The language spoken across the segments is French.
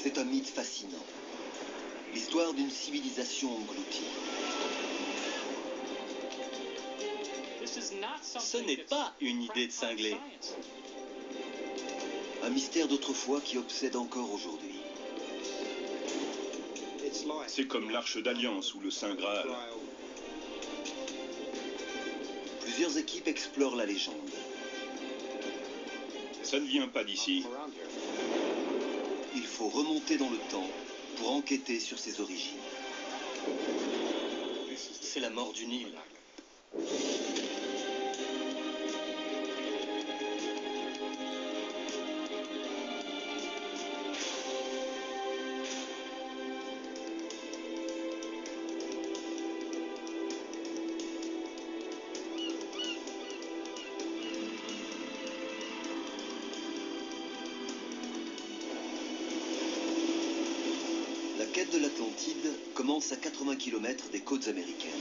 C'est un mythe fascinant. L'histoire d'une civilisation engloutie. Ce n'est pas une idée de cinglé. Un mystère d'autrefois qui obsède encore aujourd'hui. C'est comme l'Arche d'Alliance ou le Saint Graal. Plusieurs équipes explorent la légende. Ça ne vient pas d'ici. Il faut remonter dans le temps pour enquêter sur ses origines. C'est la mort du Nil. La quête de l'Atlantide commence à 80 km des côtes américaines.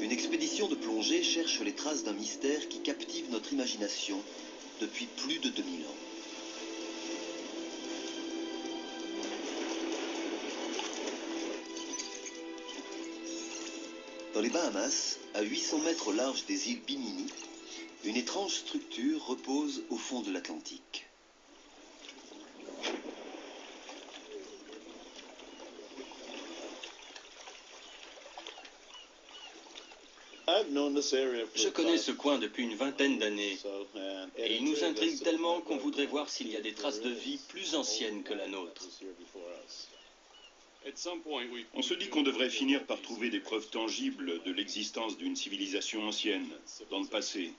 Une expédition de plongée cherche les traces d'un mystère qui captive notre imagination depuis plus de 2000 ans. Dans les Bahamas, à 800 mètres au large des îles Bimini, une étrange structure repose au fond de l'Atlantique. Je connais ce coin depuis une vingtaine d'années. Et il nous intrigue tellement qu'on voudrait voir s'il y a des traces de vie plus anciennes que la nôtre. On se dit qu'on devrait finir par trouver des preuves tangibles de l'existence d'une civilisation ancienne, dans le passé.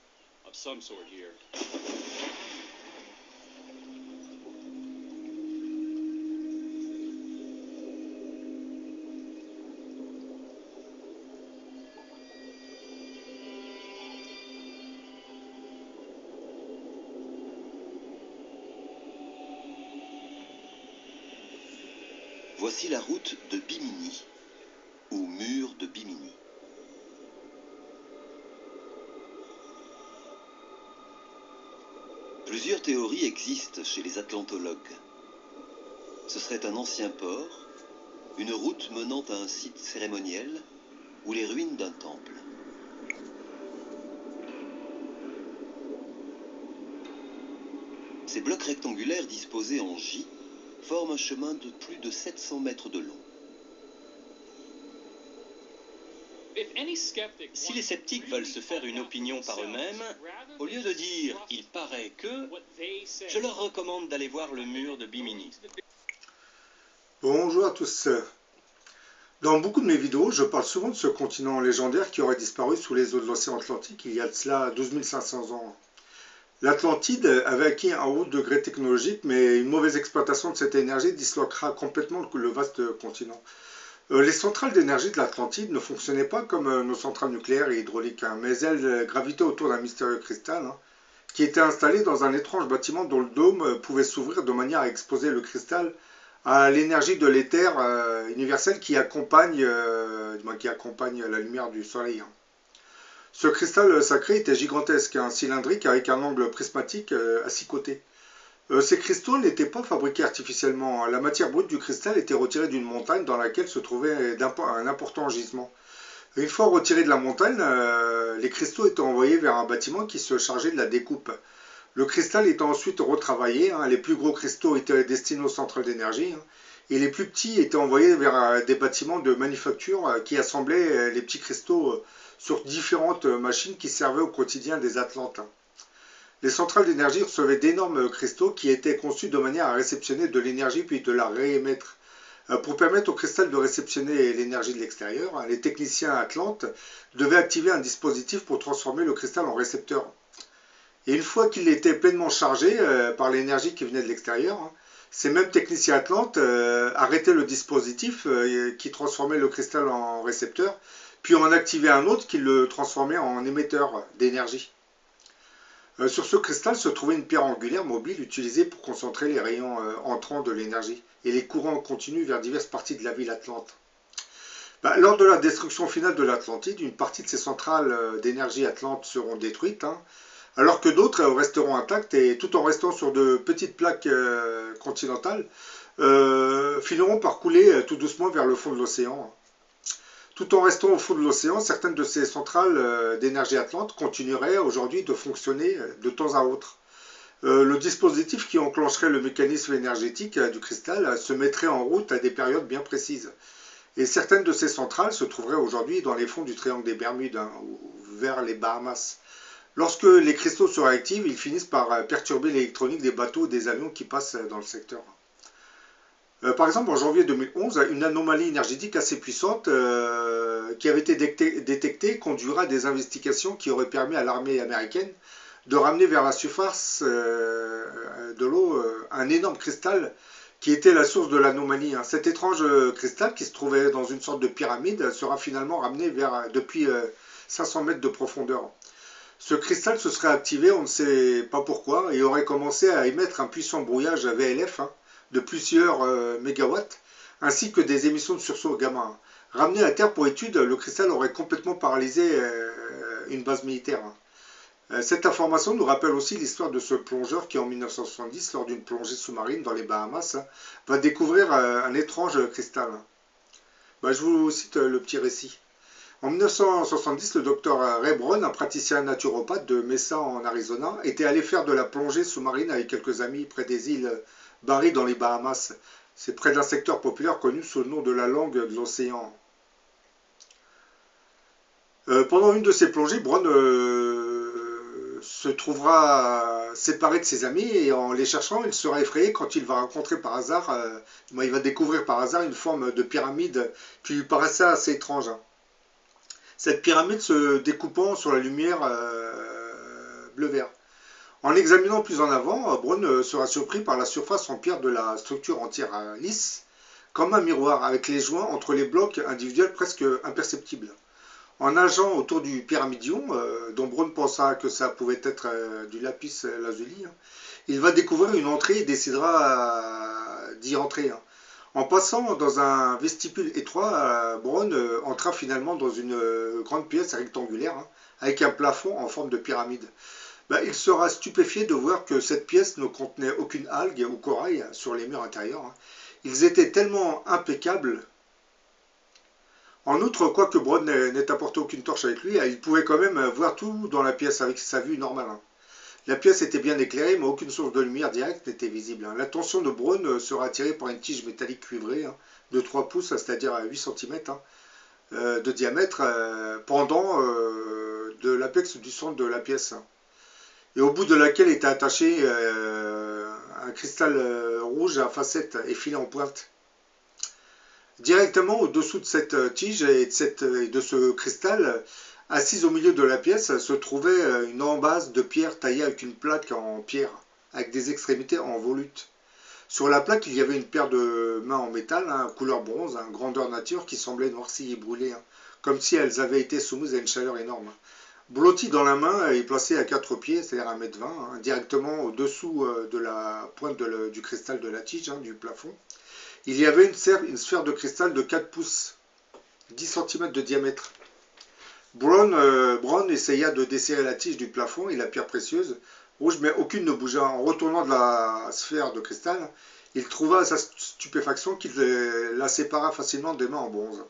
Voici la route de Bimini, ou mur de Bimini. Plusieurs théories existent chez les atlantologues. Ce serait un ancien port, une route menant à un site cérémoniel ou les ruines d'un temple. Ces blocs rectangulaires disposés en J forment un chemin de plus de 700 mètres de long. Si les sceptiques veulent se faire une opinion par eux-mêmes, au lieu de dire « il paraît que », je leur recommande d'aller voir le mur de Bimini. Bonjour à tous. Dans beaucoup de mes vidéos, je parle souvent de ce continent légendaire qui aurait disparu sous les eaux de l'océan Atlantique il y a de cela 12 500 ans. L'Atlantide avait acquis un haut degré technologique, mais une mauvaise exploitation de cette énergie disloquera complètement le vaste continent. Les centrales d'énergie de l'Atlantide ne fonctionnaient pas comme nos centrales nucléaires et hydrauliques, mais elles gravitaient autour d'un mystérieux cristal qui était installé dans un étrange bâtiment dont le dôme pouvait s'ouvrir de manière à exposer le cristal à l'énergie de l'éther universel qui accompagne la lumière du soleil. Ce cristal sacré était gigantesque, cylindrique avec un angle prismatique à 6 côtés. Ces cristaux n'étaient pas fabriqués artificiellement. La matière brute du cristal était retirée d'une montagne dans laquelle se trouvait un important gisement. Une fois retirés de la montagne, les cristaux étaient envoyés vers un bâtiment qui se chargeait de la découpe. Le cristal étant ensuite retravaillé, les plus gros cristaux étaient destinés aux centrales d'énergie, et les plus petits étaient envoyés vers des bâtiments de manufacture qui assemblaient les petits cristaux sur différentes machines qui servaient au quotidien des Atlantes. Les centrales d'énergie recevaient d'énormes cristaux qui étaient conçus de manière à réceptionner de l'énergie puis de la réémettre. Pour permettre au cristal de réceptionner l'énergie de l'extérieur, les techniciens Atlantes devaient activer un dispositif pour transformer le cristal en récepteur. Et une fois qu'il était pleinement chargé par l'énergie qui venait de l'extérieur, ces mêmes techniciens Atlantes arrêtaient le dispositif qui transformait le cristal en récepteur, puis en activaient un autre qui le transformait en émetteur d'énergie. Sur ce cristal se trouvait une pierre angulaire mobile utilisée pour concentrer les rayons entrants de l'énergie et les courants continus vers diverses parties de la ville atlante. Lors de la destruction finale de l'Atlantide, une partie de ces centrales d'énergie atlantes seront détruites, alors que d'autres resteront intactes et tout en restant sur de petites plaques continentales, finiront par couler tout doucement vers le fond de l'océan. Tout en restant au fond de l'océan, certaines de ces centrales d'énergie atlante continueraient aujourd'hui de fonctionner de temps à autre. Le dispositif qui enclencherait le mécanisme énergétique du cristal se mettrait en route à des périodes bien précises. Et certaines de ces centrales se trouveraient aujourd'hui dans les fonds du triangle des Bermudes, ou vers les Bahamas. Lorsque les cristaux se réactivent, ils finissent par perturber l'électronique des bateaux ou des avions qui passent dans le secteur. Par exemple, en janvier 2011, une anomalie énergétique assez puissante qui avait été détectée conduira à des investigations qui auraient permis à l'armée américaine de ramener vers la surface de l'eau un énorme cristal qui était la source de l'anomalie. Cet étrange cristal qui se trouvait dans une sorte de pyramide sera finalement ramené depuis 500 mètres de profondeur. Ce cristal se serait activé, on ne sait pas pourquoi, et aurait commencé à émettre un puissant brouillage VLF de plusieurs mégawatts, ainsi que des émissions de sursaut gamma. Ramené à terre pour étude, le cristal aurait complètement paralysé une base militaire. Cette information nous rappelle aussi l'histoire de ce plongeur qui, en 1970, lors d'une plongée sous-marine dans les Bahamas, va découvrir un étrange cristal. Je vous cite le petit récit. En 1970, le docteur Ray Brown, un praticien naturopathe de Mesa en Arizona, était allé faire de la plongée sous-marine avec quelques amis près des îles Barry dans les Bahamas. C'est près d'un secteur populaire connu sous le nom de la langue de l'océan. Pendant une de ces plongées, Brown se trouvera séparé de ses amis et en les cherchant, il sera effrayé quand il va rencontrer par hasard, il va découvrir par hasard une forme de pyramide qui lui paraissait assez étrange. Cette pyramide se découpant sur la lumière bleu-vert. En l'examinant plus en avant, Brown sera surpris par la surface en pierre de la structure entière lisse, comme un miroir, avec les joints entre les blocs individuels presque imperceptibles. En nageant autour du pyramidion, dont Brown pensa que ça pouvait être du lapis lazuli, il va découvrir une entrée et décidera d'y entrer. En passant dans un vestibule étroit, Brown entra finalement dans une grande pièce rectangulaire avec un plafond en forme de pyramide. Il sera stupéfié de voir que cette pièce ne contenait aucune algue ou corail sur les murs intérieurs. Ils étaient tellement impeccables. En outre, quoique Brown n'ait apporté aucune torche avec lui, il pouvait quand même voir tout dans la pièce avec sa vue normale. La pièce était bien éclairée, mais aucune source de lumière directe n'était visible. L'attention de Brown sera attirée par une tige métallique cuivrée de 3 pouces, c'est-à-dire à 8 cm de diamètre, pendant de l'apex du centre de la pièce. Et au bout de laquelle était attaché un cristal rouge à facettes effilé en pointe. Directement au-dessous de cette tige et de ce cristal, assise au milieu de la pièce, se trouvait une embase de pierre taillée avec une plaque en pierre, avec des extrémités en volute. Sur la plaque, il y avait une paire de mains en métal, couleur bronze, grandeur nature, qui semblaient noircies et brûlées, comme si elles avaient été soumises à une chaleur énorme. Blotti dans la main et placé à 4 pieds, c'est-à-dire 1,20 m, directement au-dessous de la pointe du cristal de la tige, du plafond, il y avait une sphère de cristal de 4 pouces, 10 cm de diamètre. Brown essaya de desserrer la tige du plafond et la pierre précieuse, rouge, mais aucune ne bougea. En retournant de la sphère de cristal, il trouva à sa stupéfaction qu'il la sépara facilement des mains en bronze.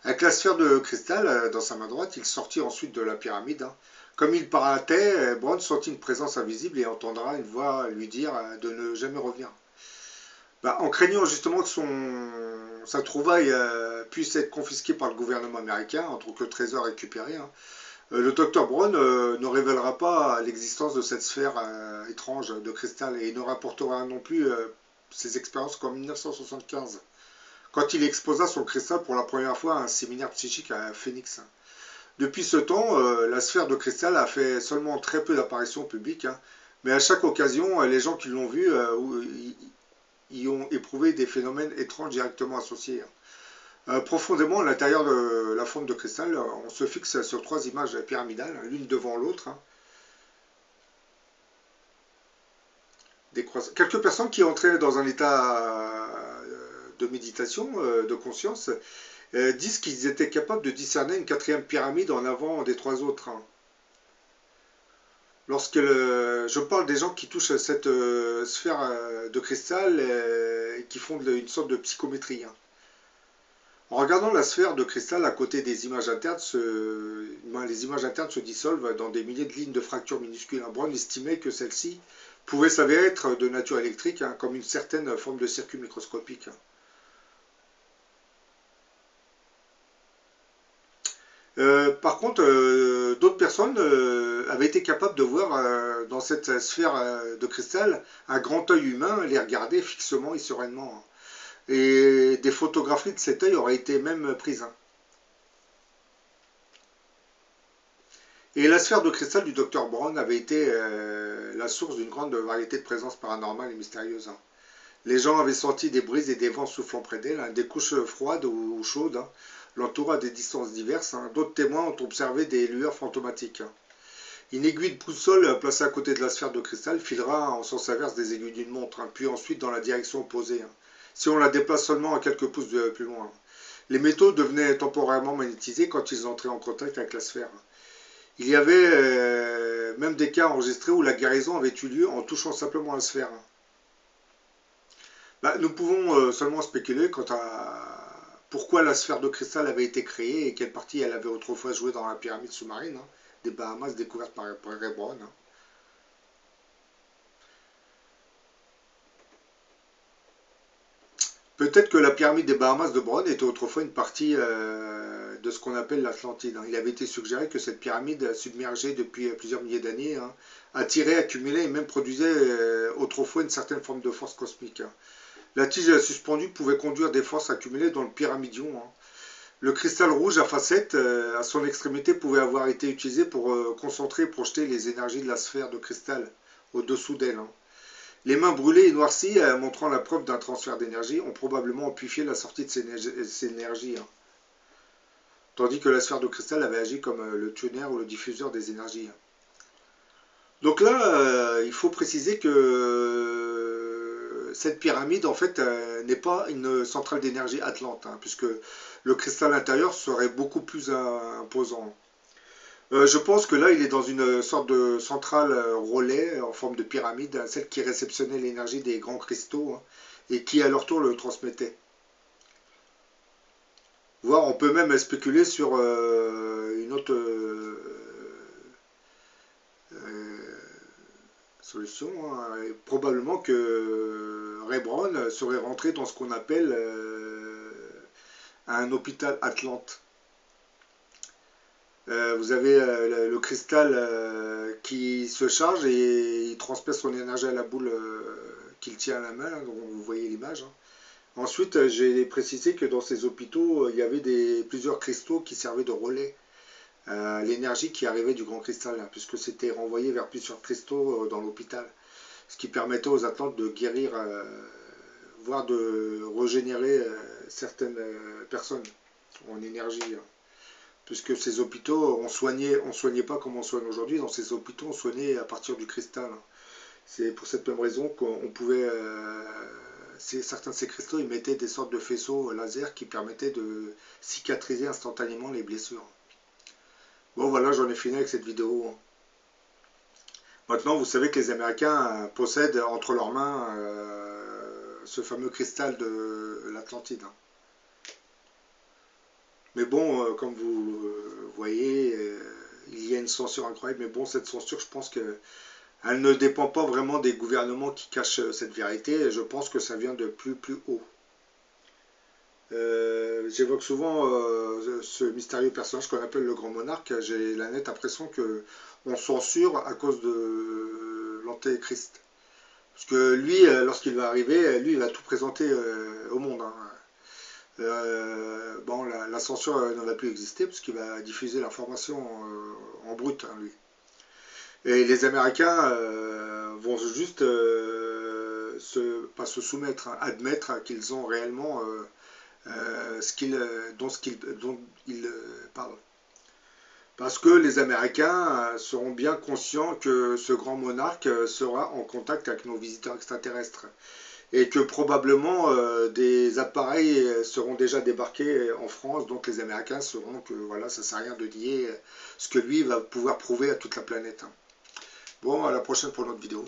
Avec la sphère de cristal dans sa main droite, il sortit ensuite de la pyramide. Comme il paratait, Brown sentit une présence invisible et entendra une voix lui dire de ne jamais revenir. En craignant justement que sa trouvaille puisse être confisquée par le gouvernement américain en tant que trésor récupéré, le docteur Brown ne révélera pas l'existence de cette sphère étrange de cristal et ne rapportera non plus ses expériences qu'en 1975, quand il exposa son cristal pour la première fois à un séminaire psychique à Phoenix. Depuis ce temps, la sphère de cristal a fait seulement très peu d'apparitions publiques, mais à chaque occasion, les gens qui l'ont vu y ont éprouvé des phénomènes étranges directement associés. Profondément à l'intérieur de la forme de cristal, on se fixe sur 3 images pyramidales, l'une devant l'autre. Quelques personnes qui entraient dans un état de méditation, de conscience, disent qu'ils étaient capables de discerner une 4e pyramide en avant des 3 autres. lorsque je parle des gens qui touchent cette sphère de cristal et qui font une sorte de psychométrie. Hein. En regardant la sphère de cristal à côté des images internes, les images internes se dissolvent dans des milliers de lignes de fractures minuscules. Brown estimait que celles-ci pouvaient s'avérer être de nature électrique, hein, comme une certaine forme de circuit microscopique. Par contre, d'autres personnes avaient été capables de voir dans cette sphère de cristal un grand œil humain les regarder fixement et sereinement. Hein. Et des photographies de cet œil auraient été même prises. Hein. Et la sphère de cristal du Dr Brown avait été la source d'une grande variété de présences paranormales et mystérieuses. Hein. Les gens avaient senti des brises et des vents soufflant près d'elle, hein, des couches froides ou chaudes, hein, l'entouraient à des distances diverses. Hein. D'autres témoins ont observé des lueurs fantomatiques. Hein. Une aiguille de boussole placée à côté de la sphère de cristal filera en sens inverse des aiguilles d'une montre, hein, puis ensuite dans la direction opposée. Hein. Si on la déplace seulement à quelques pouces plus loin. Les métaux devenaient temporairement magnétisés quand ils entraient en contact avec la sphère. Il y avait même des cas enregistrés où la guérison avait eu lieu en touchant simplement la sphère. Nous pouvons seulement spéculer quant à pourquoi la sphère de cristal avait été créée et quelle partie elle avait autrefois joué dans la pyramide sous-marine des Bahamas découverte par Ray Brown. Peut-être que la pyramide des Bahamas de Brown était autrefois une partie de ce qu'on appelle l'Atlantide. Il avait été suggéré que cette pyramide, submergée depuis plusieurs milliers d'années, attirait, accumulait et même produisait autrefois une certaine forme de force cosmique. La tige suspendue pouvait conduire des forces accumulées dans le pyramidion. Le cristal rouge à facettes, à son extrémité, pouvait avoir été utilisé pour concentrer et projeter les énergies de la sphère de cristal au-dessous d'elle. Les mains brûlées et noircies, montrant la preuve d'un transfert d'énergie, ont probablement amplifié la sortie de ces énergies. Tandis que la sphère de cristal avait agi comme le tuner ou le diffuseur des énergies. Donc là, il faut préciser que cette pyramide, en fait, n'est pas une centrale d'énergie atlante, hein, puisque le cristal intérieur serait beaucoup plus imposant. Je pense que là, il est dans une sorte de centrale relais en forme de pyramide, hein, celle qui réceptionnait l'énergie des grands cristaux, hein, et qui à leur tour le transmettait. Voire, on peut même spéculer sur une autre solution. Hein, et probablement que Ray Brown serait rentré dans ce qu'on appelle un hôpital Atlante. Vous avez le cristal qui se charge et il transmet son énergie à la boule qu'il tient à la main, donc vous voyez l'image. Hein. Ensuite, j'ai précisé que dans ces hôpitaux, il y avait plusieurs cristaux qui servaient de relais à l'énergie qui arrivait du grand cristal, hein, puisque c'était renvoyé vers plusieurs cristaux dans l'hôpital, ce qui permettait aux Atlantes de guérir, voire de régénérer certaines personnes en énergie. Hein. Puisque ces hôpitaux, on soignait pas comme on soigne aujourd'hui, dans ces hôpitaux, on soignait à partir du cristal. Hein. C'est pour cette même raison qu'on pouvait... certains de ces cristaux, ils mettaient des sortes de faisceaux laser qui permettaient de cicatriser instantanément les blessures. Bon voilà, j'en ai fini avec cette vidéo. Maintenant, vous savez que les Américains possèdent entre leurs mains ce fameux cristal de l'Atlantide. Mais bon, comme vous voyez, il y a une censure incroyable. Mais bon, cette censure, je pense que elle ne dépend pas vraiment des gouvernements qui cachent cette vérité. Et je pense que ça vient de plus haut. J'évoque souvent ce mystérieux personnage qu'on appelle le grand monarque. J'ai la nette impression qu'on censure à cause de l'antéchrist. Parce que lui, lorsqu'il va arriver, lui, il va tout présenter au monde. Hein. Bon, la censure ne va plus exister parce qu'il va diffuser l'information en brut, hein, lui. Et les Américains vont juste pas se soumettre, hein, admettre qu'ils ont réellement dont ils parlent. Parce que les Américains seront bien conscients que ce grand monarque sera en contact avec nos visiteurs extraterrestres. Et que probablement des appareils seront déjà débarqués en France, donc les Américains sauront que voilà, ça ne sert à rien de nier ce que lui va pouvoir prouver à toute la planète. Bon, à la prochaine pour notre vidéo.